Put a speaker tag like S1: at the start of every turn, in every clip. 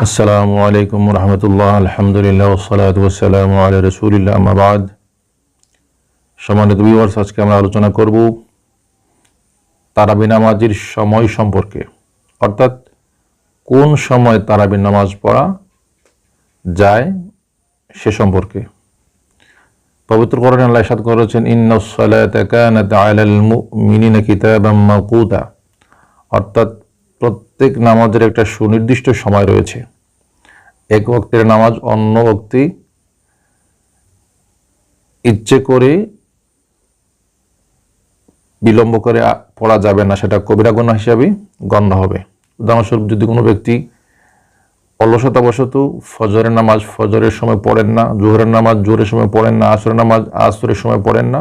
S1: আসসালামু আলাইকুম রহমতুল্লাহ, আলহামদুলিল্লাহ, ওয়াসসালাতু ওয়াসসালামু আলা রাসূলিল্লাহ, আম্মা বাদ। সম্মানিত ভিউয়ার্স, আজকে আমরা আলোচনা করব তারাবি নামাজের সময় সম্পর্কে, অর্থাৎ কোন সময় তারাবি নামাজ পড়া যায় সে সম্পর্কে। পবিত্র কোরআনে আল্লাহ ইরশাদ করেছেন, ইন্নাস সালাতা কানাত আলাল মুমিনিনা কিতাবাম মাওকুতা, অর্থাৎ প্রত্যেক নামাজের একটা সুনির্দিষ্ট সময় রয়েছে। এক ওয়াক্তের নামাজ অন্য ওয়াক্তে ইচ্ছে করে বিলম্ব করে পড়া যাবে না, সেটা কবিরা গুনাহ হিসাবে গণ্য হবে। উদাহরণস্বরূপ, যদি কোনো ব্যক্তি অলসতাবশত ফজরের নামাজ ফজরের সময় পড়েন না, জোহরের নামাজ জোহরের সময় পড়েন না, আসরের নামাজ আসরের সময় পড়েন না,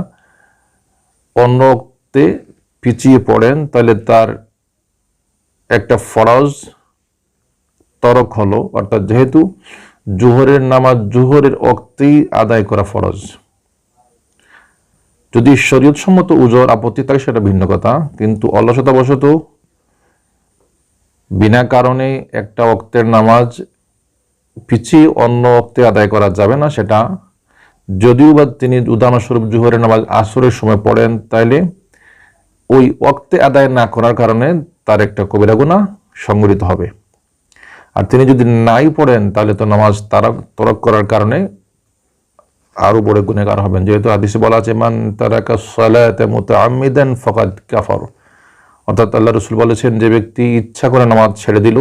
S1: অন্য ওয়াক্তে পিছিয়ে পড়েন, তাহলে তার একটা ফরজ তরক হলো। অর্থাৎ যেহেতু জোহরের নামাজ জোহরের ওয়াক্তেই আদায় করা ফরজ, যদি শরীয়তসম্মত উজর আপত্তি থাকে সেটা ভিন্ন কথা, কিন্তু অলসতাবশত বিনা কারণে একটা ওয়াক্তের নামাজ পিছিয়ে অন্য ওয়াক্তে আদায় করা যাবে না। সেটা যদিও বা তিনি উদাহরণস্বরূপ জোহরের নামাজ আসরের সময় পড়েন, তাইলে ওই ওয়াক্তে আদায় না করার কারণে তার একটা কবিরা গুনাহ সংঘটিত হবে। আর তিনি যদি নাই পড়েন, তাহলে তো নামাজ তরক করার কারণে আরো বড় গুনাহগার হবেন। যেহেতু হাদিসে বলা আছে, মান তারাকা সালাতা মুতাআম্মিদান ফাকাদ কাফার, অর্থাৎ আল্লাহ রাসূল বলেছেন, যে ব্যক্তি ইচ্ছা করে নামাজ ছেড়ে দিল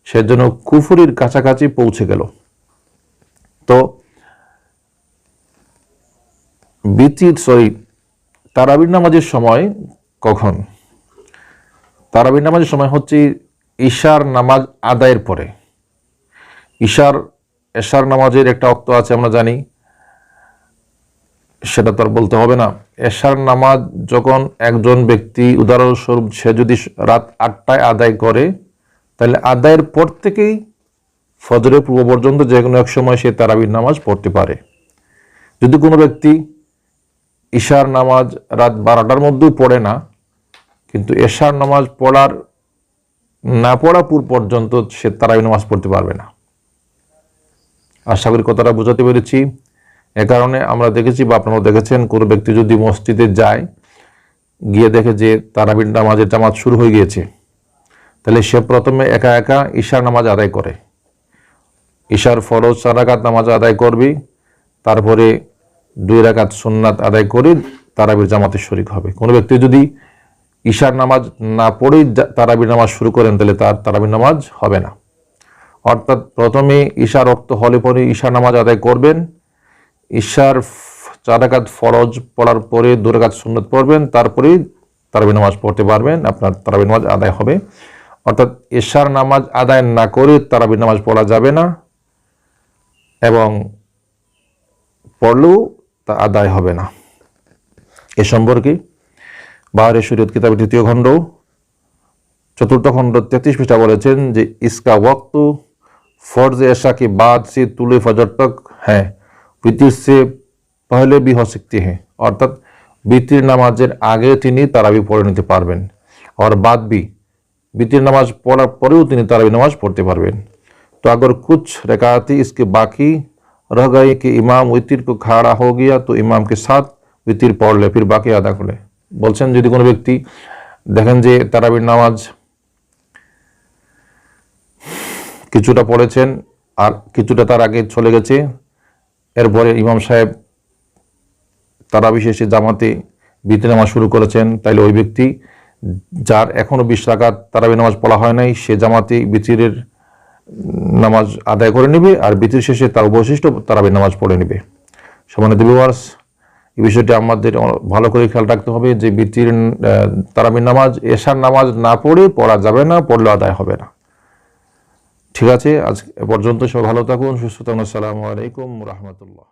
S1: সে যেন কুফরির কাছাকাছি পৌঁছে গেল। তো তারাবির নামাজের সময় কখন? তারাবির নামাজের সময় হচ্ছে ইশার নামাজ আদায়ের পরে। এশার নামাজের একটা ওয়াক্ত আছে, আমরা জানি, সেটা তো আর বলতে হবে না। এশার নামাজ যখন একজন ব্যক্তি, উদাহরণস্বরূপ সে যদি রাত 8টায় আদায় করে, তাহলে আদায়ের পর থেকেই ফজরের পূর্ব পর্যন্ত যে কোনো এক সময় সে তারাবির নামাজ পড়তে পারে। যদি কোনো ব্যক্তি ইশার নামাজ রাত 12টার মধ্যেও পড়ে না, কিন্তু এশার নামাজ না পড়া পূর্ব পর্যন্ত সে তারাবি নামাজ পড়তে পারবে না। আশা করি কথাটা বোঝাতে পেরেছি। এ কারণে আমরা দেখেছি, বা আপনারাও দেখেছেন, কোনো ব্যক্তি যদি মসজিদে যায়, গিয়ে দেখে যে তারাবির নামাজের জামাত শুরু হয়ে গিয়েছে, তাহলে সে প্রথমে একা একা ইশার নামাজ আদায় করে, ইশার ফরজ 4 রাকাত নামাজ আদায় করবে, তারপরে 2 রাকাত সুন্নাত আদায় করে তারাবির জামাতে শরীক হবে। কোনো ব্যক্তি যদি ইশার নামাজ না পড়েই তারাবির নামাজ শুরু করেন, তাহলে তার তারাবির নামাজ হবে না। অর্থাৎ প্রথমে ইশার ওয়াক্ত হলে পরে ইশার নামাজ আদায় করবেন, ইশার 4 রাকাত ফরজ পড়ার পরে 2 রাকাত সুন্নাত পড়বেন, তারপরেই তারাবির নামাজ পড়তে পারবেন, আপনার তারাবির নামাজ আদায় হবে। অর্থাৎ ইশার নামাজ আদায় না করে তারাবির নামাজ পড়া যাবে না, এবং পড়লেও তা আদায় হবে না। এ সম্পর্কে বাহারে শরীয়ত কিতাবের 3য় খণ্ড 4th খণ্ড 33 পৃষ্ঠা বলেছেন যে, ইসকা ওয়াক্ত फर्ज ऐशा के बाद से तुले फजर तक है, वितर से पहले भी हो सकते हैं। अर्थात वितर नामाजेर आगे तिनी तारावी पढ़े निते पारबेन, और बाद भी वितर नमाज पढ़ार परेও तिनी तारावी नमाज पढ़ते पारबेन। तो अगर कुछ रकातें इसके बाकी रह गए कि इमाम वितर को खड़ा हो गया, तो इमाम के साथ वितर पढ़ ले, फिर बाकी अदा कर ले। বলছেন, যদি কোনো ব্যক্তি দেখেন যে তারাবির নামাজ কিছুটা পড়েছেন আর কিছুটা তার আগে চলে গেছে, এরপরে ইমাম সাহেব তারাবি শেষে জামাতে বিতির নামাজ শুরু করেছেন, তাইলে ওই ব্যক্তি যার এখনো 20 রাকাত তারাবি নামাজ পড়া হয় নাই, সে জামাতে বিতিরের নামাজ আদায় করে নেবে, আর বিতির শেষে তার অবশিষ্ট তারাবি নামাজ পড়ে নেবে। সম্মানিত ভিউয়ার্স, এই বিষয়টি আমাদের ভালো করে খেয়াল রাখতে হবে যে বিতির তারাবির নামাজ এশার নামাজ না পড়া যাবে না, পড়লে আদায় হবে না। ঠিক আছে, আজ এ পর্যন্ত। সবাই ভালো থাকুন, সুস্থ থাকুন। আসসালামু আলাইকুম রাহমাতুল্লাহ।